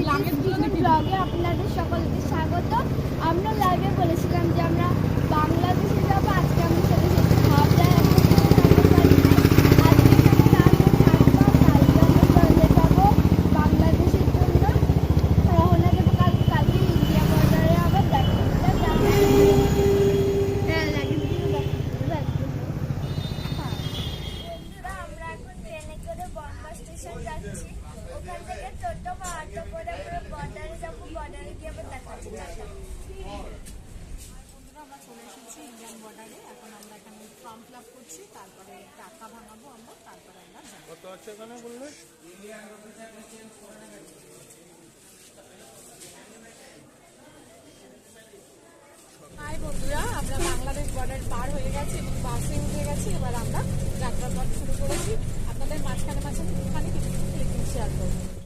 ব্লগে আপনাদের সকলকে স্বাগত। আমরা লাইভে বলেছিলাম যে আমরা বাংলাদেশে যাবো। আজকে আমরা চলে এসেছি হাবড়ায়। যাবো বাংলাদেশের জন্য রওনা দেবো। কালকে ইন্ডিয়া বর্ডারে আবার বন্ধুরা, আমরা এখন ট্রেনে করে বনগাঁ স্টেশন যাচ্ছি। ওখান থেকে টোটো বা অটো করে আমরা বর্ডারে যাবো। বর্ডারে গিয়ে আবার দেখাচ্ছি। বন্ধুরা, আমরা চলে এসেছি ইন্ডিয়ান বর্ডারে। এখন আমরা এখানে ফর্ম ফিল আপ করছি, তারপরে টাকা ভাঙাবো আমরা, তারপরে আমরা যাবো। কত আছে এখানে বললে? হাই বন্ধুরা, আমরা বাংলাদেশ বর্ডার পার হয়ে গেছি এবং বাসে উঠে গেছি। এবার আমরা যাত্রার পথ শুরু করেছি। আপনাদের মাঝখানে কিছু ক্লিপিং শেয়ার করবো।